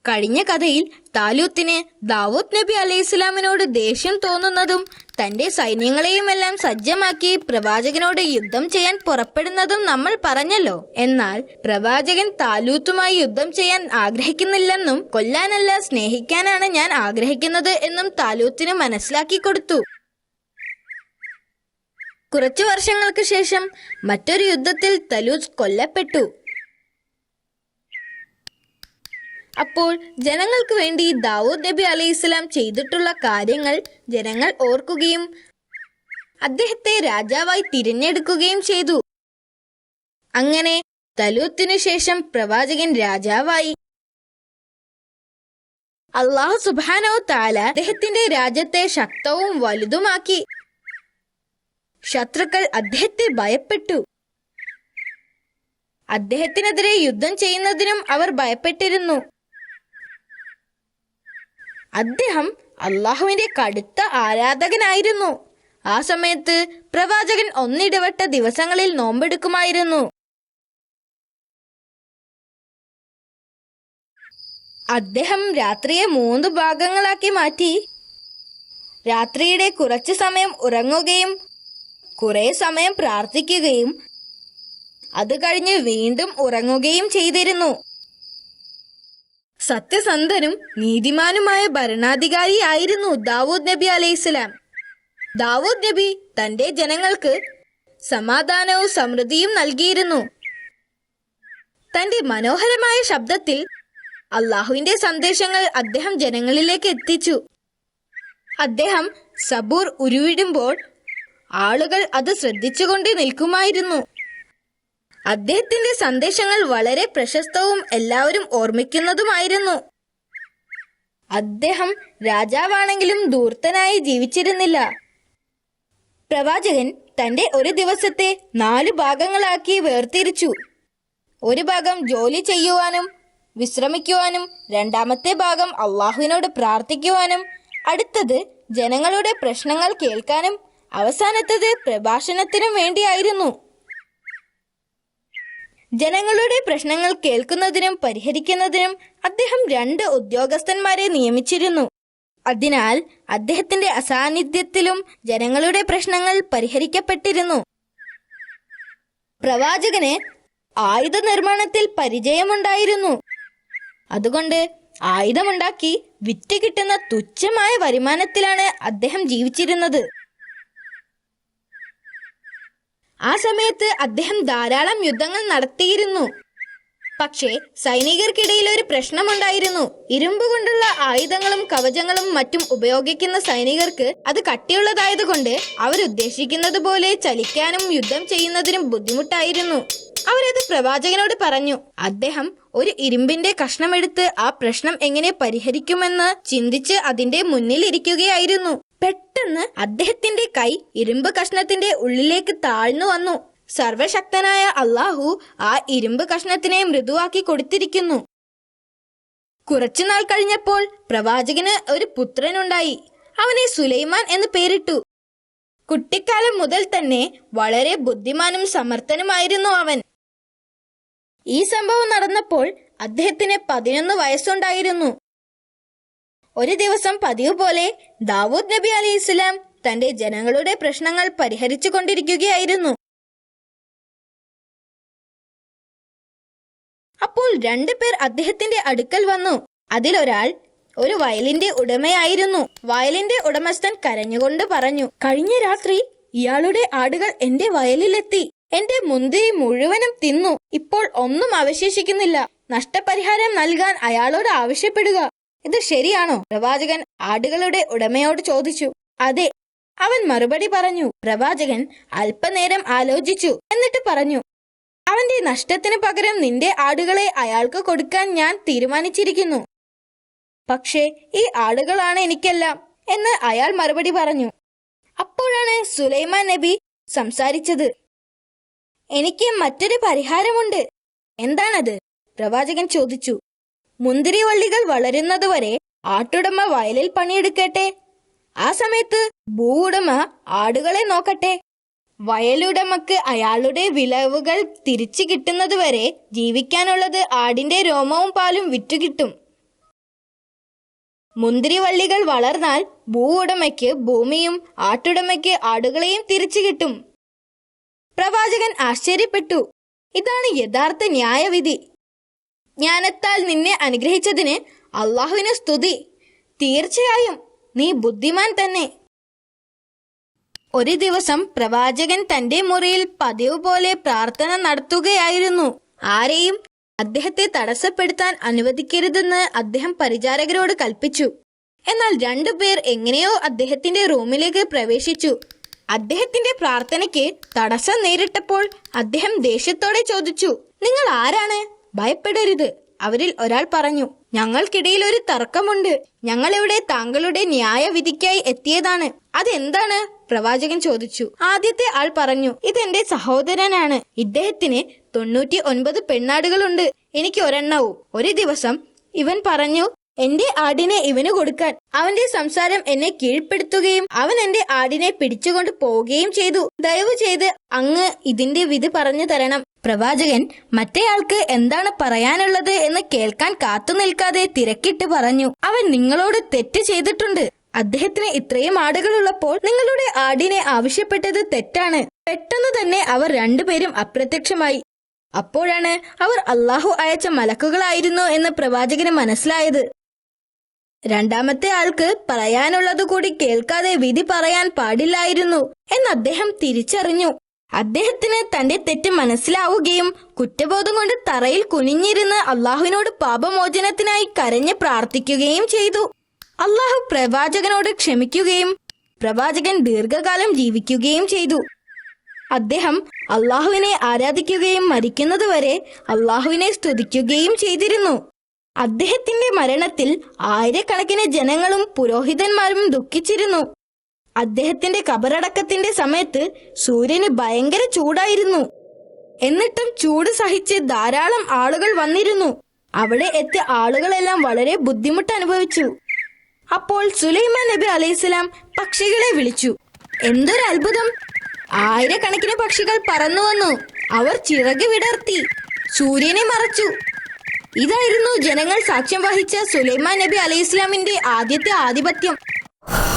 കഴിഞ്ഞ കഥയിൽ താലൂത്തിന് ദാവൂദ് നബി അലൈഹിസ്സലാമിനോട് ദേഷ്യം തോന്നുന്നതും തന്റെ സൈന്യങ്ങളെയുമെല്ലാം സജ്ജമാക്കി പ്രവാചകനോട് യുദ്ധം ചെയ്യാൻ പുറപ്പെടുന്നതും നമ്മൾ പറഞ്ഞല്ലോ. എന്നാൽ പ്രവാചകൻ താലൂത്തുമായി യുദ്ധം ചെയ്യാൻ ആഗ്രഹിക്കുന്നില്ലെന്നും കൊല്ലാനല്ല സ്നേഹിക്കാനാണ് ഞാൻ ആഗ്രഹിക്കുന്നത് എന്നും താലൂത്തിന് മനസ്സിലാക്കി കൊടുത്തു. കുറച്ചു വർഷങ്ങൾക്ക് ശേഷം മറ്റൊരു യുദ്ധത്തിൽ തലൂത്ത് കൊല്ലപ്പെട്ടു. അപ്പോൾ ജനങ്ങൾക്ക് വേണ്ടി ദാവൂദ് നബി അലൈഹിസ്സലാം ചെയ്തിട്ടുള്ള കാര്യങ്ങൾ ജനങ്ങൾ ഓർക്കുകയും അദ്ദേഹത്തെ രാജാവായി തിരഞ്ഞെടുക്കുകയും ചെയ്തു. അങ്ങനെ തലൂത്തിനു ശേഷം പ്രവാചകൻ രാജാവായി. അല്ലാഹു സുബ്ഹാനഹു തആല അദ്ദേഹത്തിന്റെ രാജ്യത്തെ ശക്തവും വലുതുമാക്കി. ശത്രുക്കൾ അദ്ദേഹത്തെ ഭയപ്പെട്ടു. അദ്ദേഹത്തിനെതിരെ യുദ്ധം ചെയ്യുന്നതിനും അവർ ഭയപ്പെട്ടിരുന്നു. അദ്ദേഹം അള്ളാഹുവിന്റെ കടുത്ത ആരാധകനായിരുന്നു. ആ സമയത്ത് പ്രവാചകൻ ഒന്നിടവിട്ട ദിവസങ്ങളിൽ നോമ്പെടുക്കുമായിരുന്നു. അദ്ദേഹം രാത്രിയെ 3 ഭാഗങ്ങളാക്കി മാറ്റി. രാത്രിയുടെ കുറച്ചു സമയം ഉറങ്ങുകയും കുറെ സമയം പ്രാർത്ഥിക്കുകയും അത് കഴിഞ്ഞ് വീണ്ടും ഉറങ്ങുകയും ചെയ്തിരുന്നു. സത്യസന്ധനും നീതിമാനുമായ ഭരണാധികാരിയായിരുന്നു ദാവൂദ് നബി അലൈഹിസ്സലാം. ദാവൂദ് നബി തന്റെ ജനങ്ങൾക്ക് സമാധാനവും സമൃദ്ധിയും നൽകിയിരുന്നു. തന്റെ മനോഹരമായ ശബ്ദത്തിൽ അള്ളാഹുവിന്റെ സന്ദേശങ്ങൾ അദ്ദേഹം ജനങ്ങളിലേക്ക് എത്തിച്ചു. അദ്ദേഹം സബൂർ ഉരുവിടുമ്പോൾ ആളുകൾ അത് ശ്രദ്ധിച്ചുകൊണ്ട് നിൽക്കുമായിരുന്നു. അദ്ദേഹത്തിന്റെ സന്ദേശങ്ങൾ വളരെ പ്രശസ്തവും എല്ലാവരും ഓർമ്മിക്കുന്നതുമായിരുന്നു. അദ്ദേഹം രാജാവാണെങ്കിലും ധൂർത്തനായി ജീവിച്ചിരുന്നില്ല. പ്രവാചകൻ തന്റെ ഒരു ദിവസത്തെ 4 ഭാഗങ്ങളാക്കി വേർതിരിച്ചു. ഒരു ഭാഗം ജോലി ചെയ്യുവാനും വിശ്രമിക്കുവാനും, രണ്ടാമത്തെ ഭാഗം അള്ളാഹുവിനോട് പ്രാർത്ഥിക്കുവാനും, അടുത്തത് ജനങ്ങളുടെ പ്രശ്നങ്ങൾ കേൾക്കാനും, അവസാനത്തത് പ്രഭാഷണത്തിനും വേണ്ടിയായിരുന്നു. ജനങ്ങളുടെ പ്രശ്നങ്ങൾ കേൾക്കുന്നതിനും പരിഹരിക്കുന്നതിനും അദ്ദേഹം 2 ഉദ്യോഗസ്ഥന്മാരെ നിയമിച്ചിരുന്നു. അതിനാൽ അദ്ദേഹത്തിന്റെ അസാന്നിധ്യത്തിലും ജനങ്ങളുടെ പ്രശ്നങ്ങൾ പരിഹരിക്കപ്പെട്ടിരുന്നു. പ്രവാചകന് ആയുധ നിർമ്മാണത്തിൽ പരിചയമുണ്ടായിരുന്നു. അതുകൊണ്ട് ആയുധമുണ്ടാക്കി വിറ്റ് കിട്ടുന്ന തുച്ഛമായ വരുമാനത്തിലാണ് അദ്ദേഹം ജീവിച്ചിരുന്നത്. ആ സമയത്ത് അദ്ദേഹം ധാരാളം യുദ്ധങ്ങൾ നടത്തിയിരുന്നു. പക്ഷേ സൈനികർക്കിടയിൽ ഒരു പ്രശ്നമുണ്ടായിരുന്നു. ഇരുമ്പ് കൊണ്ടുള്ള ആയുധങ്ങളും കവചങ്ങളും മറ്റും ഉപയോഗിക്കുന്ന സൈനികർക്ക് അത് കട്ടിയുള്ളതായതുകൊണ്ട് അവരുദ്ദേശിക്കുന്നത് പോലെ ചലിക്കാനും യുദ്ധം ചെയ്യുന്നതിനും ബുദ്ധിമുട്ടായിരുന്നു. അവരത് പ്രവാചകനോട് പറഞ്ഞു. അദ്ദേഹം ഒരു ഇരുമ്പിന്റെ കഷ്ണമെടുത്ത് ആ പ്രശ്നം എങ്ങനെ പരിഹരിക്കുമെന്ന് ചിന്തിച്ച് അതിന്റെ മുന്നിൽ ഇരിക്കുകയായിരുന്നു. പെട്ടെന്ന് അദ്ദേഹത്തിന്റെ കൈ ഇരുമ്പ് കഷ്ണത്തിന്റെ ഉള്ളിലേക്ക് താഴ്ന്നു വന്നു. സർവശക്തനായ അള്ളാഹു ആ ഇരുമ്പ് കഷ്ണത്തിനെ മൃദുവാക്കി കൊടുത്തിരിക്കുന്നു. കുറച്ചുനാൾ കഴിഞ്ഞപ്പോൾ പ്രവാചകന് ഒരു പുത്രനുണ്ടായി. അവനെ സുലൈമാൻ എന്ന് പേരിട്ടു. കുട്ടിക്കാലം മുതൽ തന്നെ വളരെ ബുദ്ധിമാനും സമർത്ഥനുമായിരുന്നു അവൻ. ഈ സംഭവം നടന്നപ്പോൾ അദ്ദേഹത്തിന് 11 വയസ്സുണ്ടായിരുന്നു. ഒരു ദിവസം പതിവ് പോലെ ദാവൂദ് നബി അലൈഹിസ്സലാം തന്റെ ജനങ്ങളുടെ പ്രശ്നങ്ങൾ പരിഹരിച്ചു കൊണ്ടിരിക്കുകയായിരുന്നു. അപ്പോൾ 2 പേർ അദ്ദേഹത്തിന്റെ അടുക്കൽ വന്നു. അതിലൊരാൾ ഒരു വയലിന്റെ ഉടമയായിരുന്നു. വയലിന്റെ ഉടമസ്ഥൻ കരഞ്ഞുകൊണ്ട് പറഞ്ഞു, കഴിഞ്ഞ രാത്രി ഇയാളുടെ ആടുകൾ എന്റെ വയലിലെത്തി. എന്റെ മുന്തിരി മുഴുവനും തിന്നു. ഇപ്പോൾ ഒന്നും അവശേഷിക്കുന്നില്ല. നഷ്ടപരിഹാരം നൽകാൻ അയാളോട് ആവശ്യപ്പെടുക. ഇത് ശരിയാണോ? പ്രവാചകൻ ആടുകളുടെ ഉടമയോട് ചോദിച്ചു. അതെ, അവൻ മറുപടി പറഞ്ഞു. പ്രവാചകൻ അല്പനേരം ആലോചിച്ചു. എന്നിട്ട് പറഞ്ഞു, അവന്റെ നഷ്ടത്തിന് പകരം നിന്റെ ആടുകളെ അയാൾക്ക് കൊടുക്കാൻ ഞാൻ തീരുമാനിച്ചിരിക്കുന്നു. പക്ഷേ ഈ ആടുകളാണ് എനിക്കെല്ലാം എന്ന് അയാൾ മറുപടി പറഞ്ഞു. അപ്പോഴാണ് സുലൈമാൻ നബി സംസാരിച്ചത്. എനിക്ക് മറ്റൊരു പരിഹാരമുണ്ട്. എന്താണത്? പ്രവാചകൻ ചോദിച്ചു. മുന്തിരിവള്ളികൾ വളരുന്നതുവരെ ആട്ടുടമ വയലിൽ പണിയെടുക്കട്ടെ. ആ സമയത്ത് ഭൂവുടമ ആടുകളെ നോക്കട്ടെ. വയലുടമക്ക് അയാളുടെ വിളവുകൾ തിരിച്ചു കിട്ടുന്നതുവരെ ജീവിക്കാനുള്ളത് ആടിന്റെ രോമവും പാലും വിറ്റുകിട്ടും. മുന്തിരിവള്ളികൾ വളർന്നാൽ ഭൂവുടമയ്ക്ക് ഭൂമിയും ആട്ടുടമയ്ക്ക് ആടുകളെയും തിരിച്ചു കിട്ടും. പ്രവാചകൻ ആശ്ചര്യപ്പെട്ടു. ഇതാണ് യഥാർത്ഥ ന്യായവിധി. ജ്ഞാനത്താൽ നിന്നെ അനുഗ്രഹിച്ചതിന് അള്ളാഹുവിന് സ്തുതി. തീർച്ചയായും നീ ബുദ്ധിമാൻ തന്നെ. ഒരു ദിവസം പ്രവാചകൻ തന്റെ മുറിയിൽ പതിവ് പോലെ പ്രാർത്ഥന നടത്തുകയായിരുന്നു. ആരെയും അദ്ദേഹത്തെ തടസ്സപ്പെടുത്താൻ അനുവദിക്കരുതെന്ന് അദ്ദേഹം പരിചാരകരോട് കൽപ്പിച്ചു. എന്നാൽ 2 പേർ എങ്ങനെയോ അദ്ദേഹത്തിന്റെ റൂമിലേക്ക് പ്രവേശിച്ചു. അദ്ദേഹത്തിന്റെ പ്രാർത്ഥനയ്ക്ക് തടസ്സം നേരിട്ടപ്പോൾ അദ്ദേഹം ദേഷ്യത്തോടെ ചോദിച്ചു, നിങ്ങൾ ആരാണ്? ഭയപ്പെടരുത്. അവരിൽ ഒരാൾ പറഞ്ഞു, ഞങ്ങൾക്കിടയിൽ ഒരു തർക്കമുണ്ട്. ഞങ്ങളിവിടെ താങ്കളുടെ ന്യായവിധിക്കായി എത്തിയതാണ്. അതെന്താണ്? പ്രവാചകൻ ചോദിച്ചു. ആദ്യത്തെ ആൾ പറഞ്ഞു, ഇതെന്റെ സഹോദരനാണ്. ഇദ്ദേഹത്തിന് 99 പെണ്ണാടുകളുണ്ട്. എനിക്ക് ഒരെണ്ണവും. ഒരു ദിവസം ഇവൻ പറഞ്ഞു, എന്റെ ആടിനെ ഇവന് കൊടുക്കാൻ. അവന്റെ സംസാരം എന്നെ കീഴ്പ്പെടുത്തുകയും അവൻ എന്റെ ആടിനെ പിടിച്ചുകൊണ്ട് പോവുകയും ചെയ്തു. ദയവ് ചെയ്ത് അങ്ങ് ഇതിന്റെ വിധി പറഞ്ഞു തരണം. പ്രവാചകൻ മറ്റേയാൾക്ക് എന്താണ് പറയാനുള്ളത് എന്ന് കേൾക്കാൻ കാത്തു നിൽക്കാതെ തിരക്കിട്ട് പറഞ്ഞു, അവൻ നിങ്ങളോട് തെറ്റ് ചെയ്തിട്ടുണ്ട്. അദ്ദേഹത്തിന് ഇത്രയും ആടുകളുള്ളപ്പോൾ നിങ്ങളുടെ ആടിനെ ആവശ്യപ്പെട്ടത് തെറ്റാണ്. പെട്ടെന്ന് തന്നെ അവർ 2 പേരും അപ്രത്യക്ഷമായി. അപ്പോഴാണ് അവർ അള്ളാഹു അയച്ച മലക്കുകളായിരുന്നു എന്ന് പ്രവാചകന് മനസ്സിലായത്. രണ്ടാമത്തെ ആൾക്ക് പറയാനുള്ളത് കൂടി കേൾക്കാതെ വിധി പറയാൻ പാടില്ലായിരുന്നു എന്ന് അദ്ദേഹം തിരിച്ചറിഞ്ഞു. അദ്ദേഹത്തിന് തന്റെ തെറ്റ് മനസ്സിലാവുകയും കുറ്റബോധം കൊണ്ട് തറയിൽ കുനിഞ്ഞിരുന്ന് അള്ളാഹുവിനോട് പാപമോചനത്തിനായി കരഞ്ഞ് പ്രാർത്ഥിക്കുകയും ചെയ്തു. അള്ളാഹു പ്രവാചകനോട് ക്ഷമിക്കുകയും പ്രവാചകൻ ദീർഘകാലം ജീവിക്കുകയും ചെയ്തു. അദ്ദേഹം അള്ളാഹുവിനെ ആരാധിക്കുകയും മരിക്കുന്നതുവരെ അള്ളാഹുവിനെ സ്തുതിക്കുകയും ചെയ്തിരുന്നു. അദ്ദേഹത്തിന്റെ മരണത്തിൽ ആയിരക്കണക്കിന് ജനങ്ങളും പുരോഹിതന്മാരും ദുഃഖിച്ചിരുന്നു. അദ്ദേഹത്തിന്റെ കബറടക്കത്തിന്റെ സമയത്ത് സൂര്യന് ഭയങ്കര ചൂടായിരുന്നു. എന്നിട്ടും ചൂട് സഹിച്ച് ധാരാളം ആളുകൾ വന്നിരുന്നു. അവിടെ എത്തിയ ആളുകളെല്ലാം വളരെ ബുദ്ധിമുട്ട് അനുഭവിച്ചു. അപ്പോൾ സുലൈമാൻ നബി അലൈഹിസ്സലാം പക്ഷികളെ വിളിച്ചു. എന്തൊരു അത്ഭുതം! ആയിരക്കണക്കിന് പക്ഷികൾ പറന്നു വന്നു. അവർ ചിറക് വിടർത്തി സൂര്യനെ മറച്ചു. ഇതായിരുന്നു ജനങ്ങൾ സാക്ഷ്യം വഹിച്ച സുലൈമാൻ നബി അലൈഹിസ്സലാമിന്റെ ആദ്യത്തെ ആധിപത്യം.